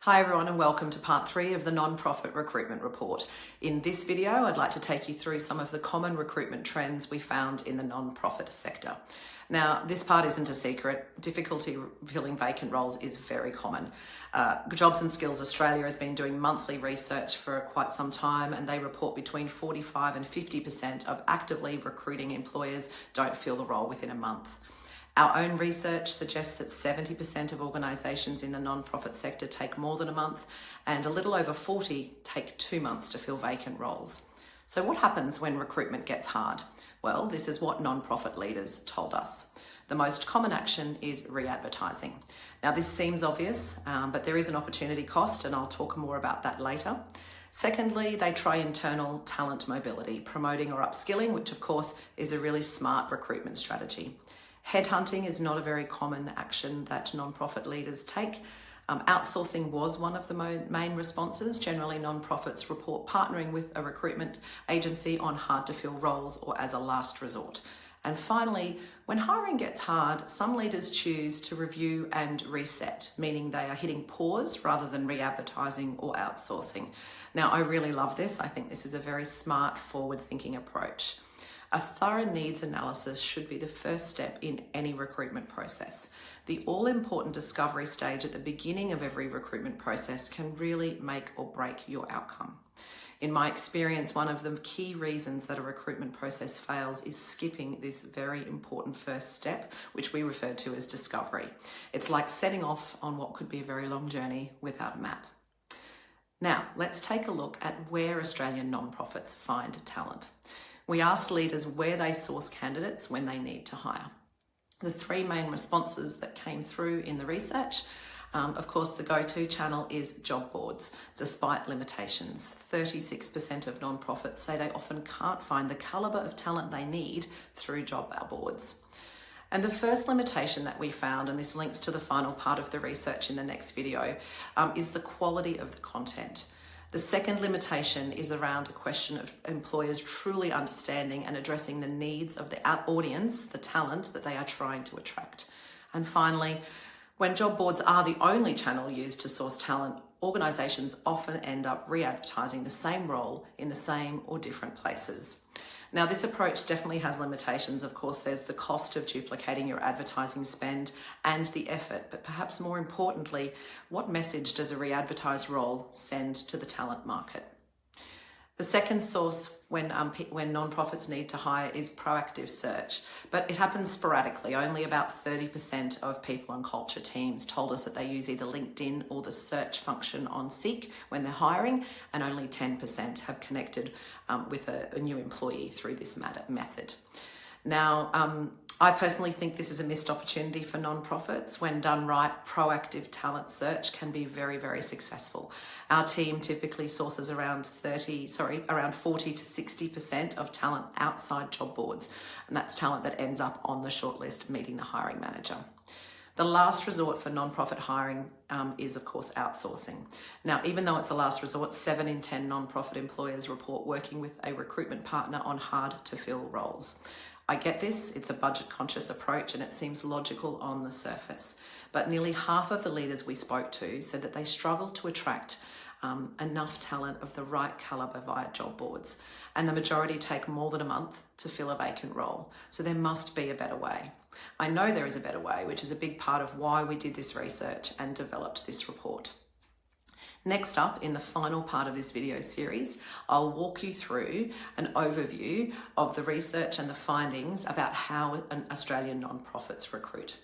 Hi everyone and welcome to part 3 of the Nonprofit Recruitment Report. In this video, I'd like to take you through some of the common recruitment trends we found in the nonprofit sector. Now, this part isn't a secret. Difficulty filling vacant roles is very common. Jobs and Skills Australia has been doing monthly research for quite some time, and they report between 45 and 50% of actively recruiting employers don't fill the role within a month. Our own research suggests that 70% of organisations in the non-profit sector take more than a month, and a little over 40 take 2 months to fill vacant roles. So what happens when recruitment gets hard? Well, this is what non-profit leaders told us. The most common action is re-advertising. Now, this seems obvious, but there is an opportunity cost, and I'll talk more about that later. Secondly, they try internal talent mobility, promoting or upskilling, which of course is a really smart recruitment strategy. Headhunting is not a very common action that non-profit leaders take. Outsourcing was one of the main responses. Generally, non-profits report partnering with a recruitment agency on hard-to-fill roles or as a last resort. And finally, when hiring gets hard, some leaders choose to review and reset, meaning they are hitting pause rather than re-advertising or outsourcing. Now, I really love this. I think this is a very smart, forward-thinking approach. A thorough needs analysis should be the first step in any recruitment process. The all-important discovery stage at the beginning of every recruitment process can really make or break your outcome. In my experience, one of the key reasons that a recruitment process fails is skipping this very important first step, which we refer to as discovery. It's like setting off on what could be a very long journey without a map. Now, let's take a look at where Australian nonprofits find talent. We asked leaders where they source candidates when they need to hire. The 3 main responses that came through in the research, of course, the go-to channel is job boards, despite limitations. 36% of nonprofits say they often can't find the calibre of talent they need through job boards. And the first limitation that we found, and this links to the final part of the research in the next video, is the quality of the content. The second limitation is around a question of employers truly understanding and addressing the needs of the audience, the talent that they are trying to attract. And finally, when job boards are the only channel used to source talent, organisations often end up re-advertising the same role in the same or different places. Now, this approach definitely has limitations. Of course, there's the cost of duplicating your advertising spend and the effort, but perhaps more importantly, what message does a re-advertised role send to the talent market? The second source when nonprofits need to hire is proactive search, but it happens sporadically. Only about 30% of people and culture teams told us that they use either LinkedIn or the search function on Seek when they're hiring, and only 10% have connected with a new employee through this method. Now, I personally think this is a missed opportunity for nonprofits. When done right, proactive talent search can be very, very successful. Our team typically sources around 40 to 60% of talent outside job boards, and that's talent that ends up on the shortlist meeting the hiring manager. The last resort for nonprofit hiring is, of course, outsourcing. Now, even though it's a last resort, 7 in 10 nonprofit employers report working with a recruitment partner on hard-to-fill roles. I get this, it's a budget-conscious approach and it seems logical on the surface, but nearly half of the leaders we spoke to said that they struggle to attract enough talent of the right calibre via job boards, and the majority take more than a month to fill a vacant role. So there must be a better way. I know there is a better way, which is a big part of why we did this research and developed this report. Next up, in the final part of this video series, I'll walk you through an overview of the research and the findings about how Australian nonprofits recruit.